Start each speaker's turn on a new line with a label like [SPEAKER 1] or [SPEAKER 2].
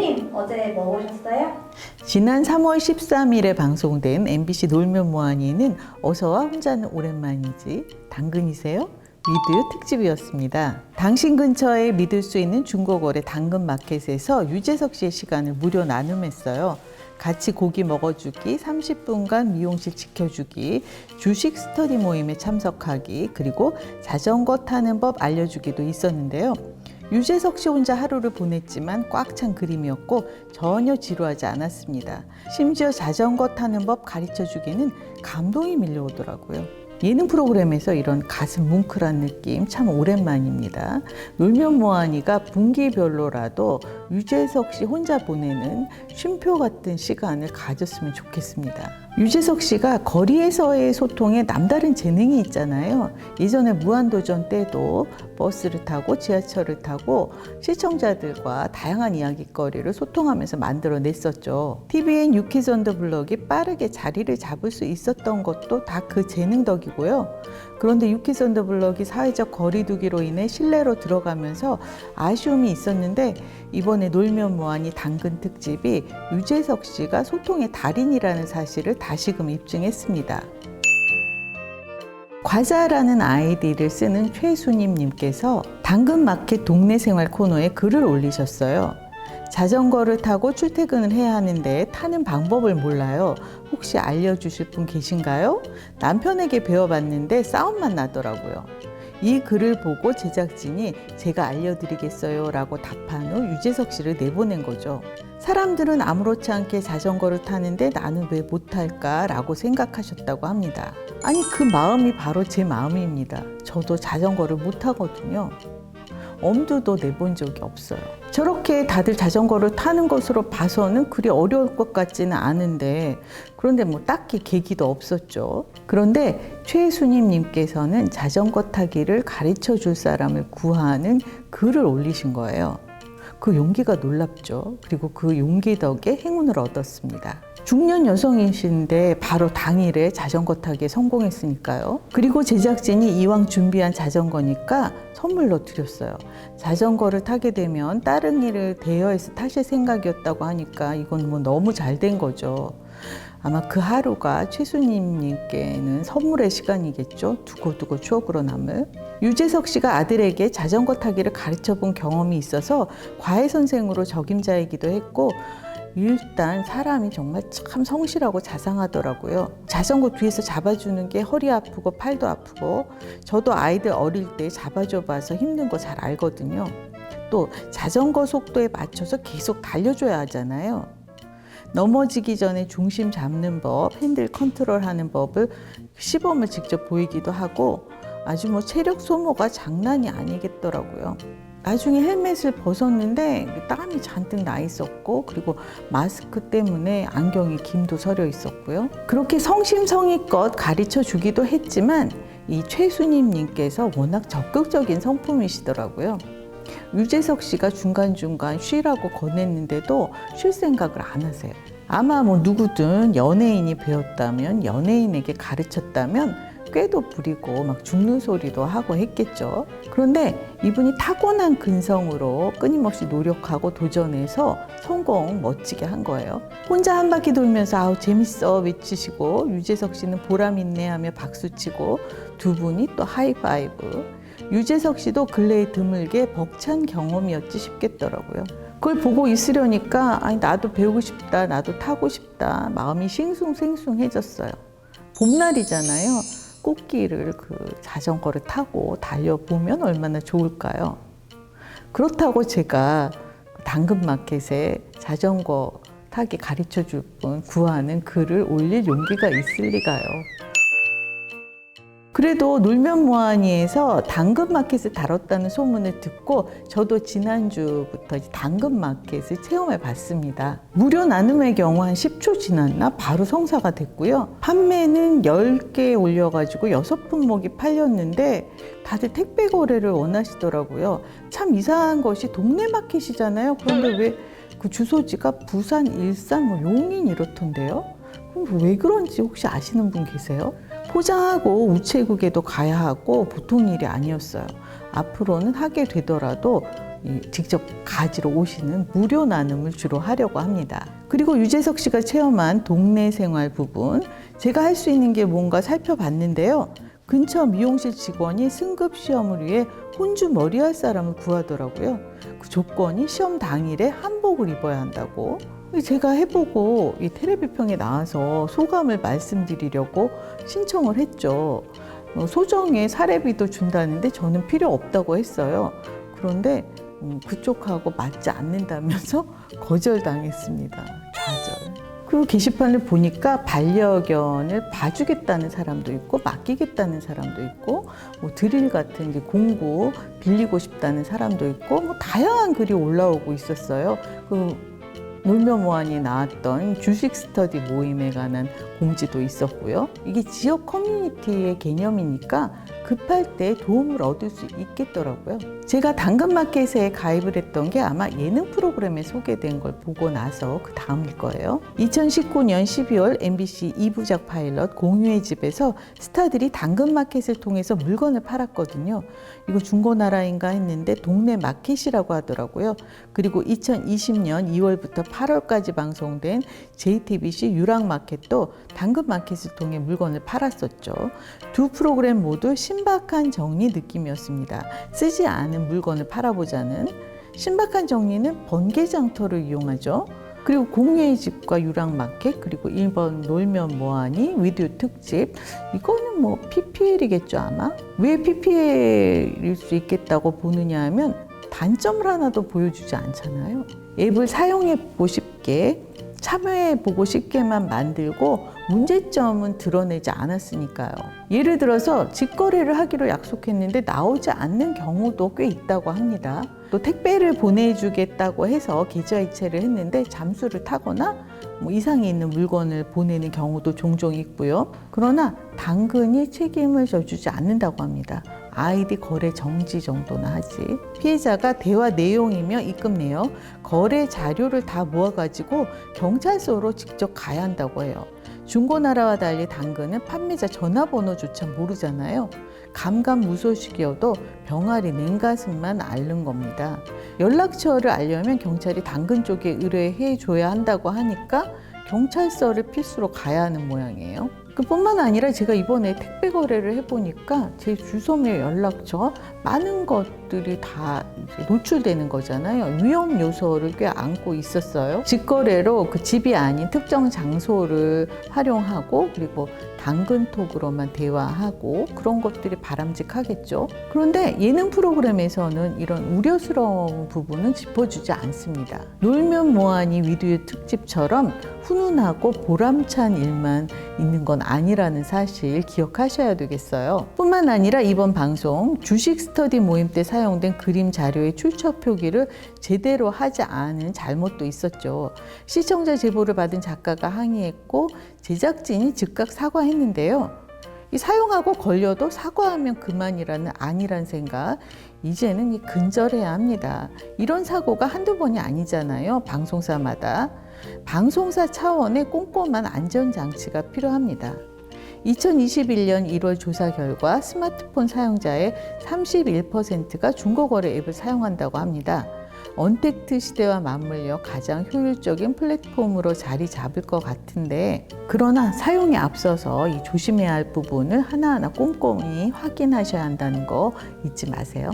[SPEAKER 1] 대표님 어제 뭐 보셨어요?
[SPEAKER 2] 지난 3월 13일에 방송된 MBC 놀면 뭐하니는 어서와 혼자는 오랜만이지 당근이세요? 미드 특집이었습니다. 당신 근처에 믿을 수 있는 중고거래 당근마켓에서 유재석 씨의 시간을 무료 나눔했어요. 같이 고기 먹어주기, 30분간 미용실 지켜주기, 주식 스터디 모임에 참석하기, 그리고 자전거 타는 법 알려주기도 있었는데요. 유재석 씨 혼자 하루를 보냈지만 꽉 찬 그림이었고 전혀 지루하지 않았습니다. 심지어 자전거 타는 법 가르쳐주기는 감동이 밀려오더라고요. 예능 프로그램에서 이런 가슴 뭉클한 느낌 참 오랜만입니다. 놀면 뭐하니가 분기별로라도 유재석 씨 혼자 보내는 쉼표 같은 시간을 가졌으면 좋겠습니다. 유재석 씨가 거리에서의 소통에 남다른 재능이 있잖아요. 예전에 무한도전 때도 버스를 타고 지하철을 타고 시청자들과 다양한 이야기거리를 소통하면서 만들어냈었죠. TVN 유키즈 온 더 블럭이 빠르게 자리를 잡을 수 있었던 것도 다 그 재능 덕이고요. 그런데 유키즈 온 더 블럭이 사회적 거리두기로 인해 실내로 들어가면서 아쉬움이 있었는데 이번에 놀면 뭐하니 당근 특집이 유재석 씨가 소통의 달인이라는 사실을 다시금 입증했습니다. 과자라는 아이디를 쓰는 최수님님께서 당근마켓 동네생활 코너에 글을 올리셨어요. 자전거를 타고 출퇴근을 해야 하는데 타는 방법을 몰라요. 혹시 알려주실 분 계신가요? 남편에게 배워봤는데 싸움만 나더라고요. 이 글을 보고 제작진이 제가 알려드리겠어요 라고 답한 후 유재석 씨를 내보낸 거죠. 사람들은 아무렇지 않게 자전거를 타는데 나는 왜 못할까 라고 생각하셨다고 합니다. 아니 그 마음이 바로 제 마음입니다. 저도 자전거를 못 타거든요. 엄두도 내본 적이 없어요. 저렇게 다들 자전거를 타는 것으로 봐서는 그리 어려울 것 같지는 않은데 그런데 뭐 딱히 계기도 없었죠. 그런데 최수님님께서는 자전거 타기를 가르쳐 줄 사람을 구하는 글을 올리신 거예요. 그 용기가 놀랍죠. 그리고 그 용기 덕에 행운을 얻었습니다. 중년 여성이신데 바로 당일에 자전거 타기에 성공했으니까요. 그리고 제작진이 이왕 준비한 자전거니까 선물로 드렸어요. 자전거를 타게 되면 따릉이를 대여해서 타실 생각이었다고 하니까 이건 뭐 너무 잘 된 거죠. 아마 그 하루가 최수님님께는 선물의 시간이겠죠. 두고두고 추억으로 남을. 유재석 씨가 아들에게 자전거 타기를 가르쳐 본 경험이 있어서 과외 선생으로 적임자이기도 했고 일단 사람이 정말 참 성실하고 자상하더라고요. 자전거 뒤에서 잡아주는 게 허리 아프고 팔도 아프고 저도 아이들 어릴 때 잡아줘 봐서 힘든 거 잘 알거든요. 또 자전거 속도에 맞춰서 계속 달려줘야 하잖아요. 넘어지기 전에 중심 잡는 법, 핸들 컨트롤하는 법을 시범을 직접 보이기도 하고 아주 뭐 체력 소모가 장난이 아니겠더라고요. 나중에 헬멧을 벗었는데 땀이 잔뜩 나 있었고 그리고 마스크 때문에 안경에 김도 서려 있었고요. 그렇게 성심성의껏 가르쳐 주기도 했지만 이 최수님님께서 워낙 적극적인 성품이시더라고요. 유재석 씨가 중간중간 쉬라고 권했는데도 쉴 생각을 안 하세요. 아마 뭐 누구든 연예인이 배웠다면 연예인에게 가르쳤다면 꾀도 부리고 막 죽는 소리도 하고 했겠죠. 그런데 이분이 타고난 근성으로 끊임없이 노력하고 도전해서 성공 멋지게 한 거예요. 혼자 한 바퀴 돌면서 아우 재밌어 외치시고 유재석 씨는 보람 있네 하며 박수치고 두 분이 또 하이파이브. 유재석 씨도 근래에 드물게 벅찬 경험이었지 싶겠더라고요. 그걸 보고 있으려니까 아니 나도 배우고 싶다, 나도 타고 싶다 마음이 싱숭생숭해졌어요. 봄날이잖아요. 꽃길을 그 자전거를 타고 달려보면 얼마나 좋을까요? 그렇다고 제가 당근마켓에 자전거 타기 가르쳐 줄 분 구하는 글을 올릴 용기가 있을 리가요. 그래도 놀면 뭐하니에서 당근마켓을 다뤘다는 소문을 듣고 저도 지난주부터 당근마켓을 체험해 봤습니다. 무료 나눔의 경우 한 10초 지났나 바로 성사가 됐고요. 판매는 10개 올려가지고 6품목이 팔렸는데 다들 택배 거래를 원하시더라고요. 참 이상한 것이 동네 마켓이잖아요. 그런데 왜 그 주소지가 부산, 일산, 뭐 용인 이렇던데요? 그럼 왜 그런지 혹시 아시는 분 계세요? 포장하고 우체국에도 가야 하고 보통 일이 아니었어요. 앞으로는 하게 되더라도 직접 가지러 오시는 무료 나눔을 주로 하려고 합니다. 그리고 유재석 씨가 체험한 동네 생활 부분, 제가 할 수 있는 게 뭔가 살펴봤는데요. 근처 미용실 직원이 승급 시험을 위해 혼주 머리할 사람을 구하더라고요. 그 조건이 시험 당일에 한복을 입어야 한다고. 제가 해보고 이 텔레비평에 나와서 소감을 말씀드리려고 신청을 했죠. 소정의 사례비도 준다는데 저는 필요 없다고 했어요. 그런데 그쪽하고 맞지 않는다면서 거절당했습니다. 좌절. 그 게시판을 보니까 반려견을 봐주겠다는 사람도 있고 맡기겠다는 사람도 있고 뭐 드릴 같은 이제 공구 빌리고 싶다는 사람도 있고 뭐 다양한 글이 올라오고 있었어요. 놀면 뭐하니 나왔던 주식 스터디 모임에 관한 공지도 있었고요. 이게 지역 커뮤니티의 개념이니까 급할 때 도움을 얻을 수 있겠더라고요. 제가 당근마켓에 가입을 했던 게 아마 예능 프로그램에 소개된 걸 보고 나서 그 다음일 거예요. 2019년 12월 MBC 2부작 파일럿 공유의 집에서 스타들이 당근마켓을 통해서 물건을 팔았거든요. 이거 중고나라인가 했는데 동네 마켓이라고 하더라고요. 그리고 2020년 2월부터 8월까지 방송된 JTBC 유랑마켓도 당근마켓을 통해 물건을 팔았었죠. 두 프로그램 모두 신박한 정리 느낌이었습니다. 쓰지 않은 물건을 팔아보자는. 신박한 정리는 번개장터를 이용하죠. 그리고 공유의 집과 유랑마켓, 그리고 1번 놀면 뭐하니 위디오 특집, 이거는 뭐 PPL이겠죠 아마. 왜 PPL일 수 있겠다고 보느냐 하면 단점을 하나도 보여주지 않잖아요. 앱을 사용해보고 싶게, 참여해보고 싶게만 만들고 문제점은 드러내지 않았으니까요. 예를 들어서 직거래를 하기로 약속했는데 나오지 않는 경우도 꽤 있다고 합니다. 또 택배를 보내주겠다고 해서 계좌 이체를 했는데 잠수를 타거나 뭐 이상이 있는 물건을 보내는 경우도 종종 있고요. 그러나 당근이 책임을 져주지 않는다고 합니다. 아이디 거래 정지 정도나 하지. 피해자가 대화 내용이며 입금 내역, 거래 자료를 다 모아가지고 경찰서로 직접 가야 한다고 해요. 중고나라와 달리 당근은 판매자 전화번호조차 모르잖아요. 감감무소식이어도 병아리 냉가슴만 앓는 겁니다. 연락처를 알려면 경찰이 당근 쪽에 의뢰해 줘야 한다고 하니까 경찰서를 필수로 가야 하는 모양이에요. 그뿐만 아니라 제가 이번에 택배 거래를 해보니까 제 주소며 연락처 많은 것들이 다 이제 노출되는 거잖아요. 위험 요소를 꽤 안고 있었어요. 직거래로 그 집이 아닌 특정 장소를 활용하고 그리고 당근톡으로만 대화하고 그런 것들이 바람직하겠죠. 그런데 예능 프로그램에서는 이런 우려스러운 부분은 짚어주지 않습니다. 놀면 뭐하니 위디오 특집처럼 훈훈하고 보람찬 일만 있는 건 아니라는 사실 기억하셔야 되겠어요. 뿐만 아니라 이번 방송 주식 스터디 모임 때 사용된 그림 자료의 출처 표기를 제대로 하지 않은 잘못도 있었죠. 시청자 제보를 받은 작가가 항의했고 제작진이 즉각 사과했는데요. 이 사용하고 걸려도 사과하면 그만이라는 아니란 생각, 이제는 근절해야 합니다. 이런 사고가 한두 번이 아니잖아요. 방송사마다. 방송사 차원의 꼼꼼한 안전장치가 필요합니다. 2021년 1월 조사 결과 스마트폰 사용자의 31%가 중고거래 앱을 사용한다고 합니다. 언택트 시대와 맞물려 가장 효율적인 플랫폼으로 자리 잡을 것 같은데, 그러나 사용에 앞서서 이 조심해야 할 부분을 하나하나 꼼꼼히 확인하셔야 한다는 거 잊지 마세요.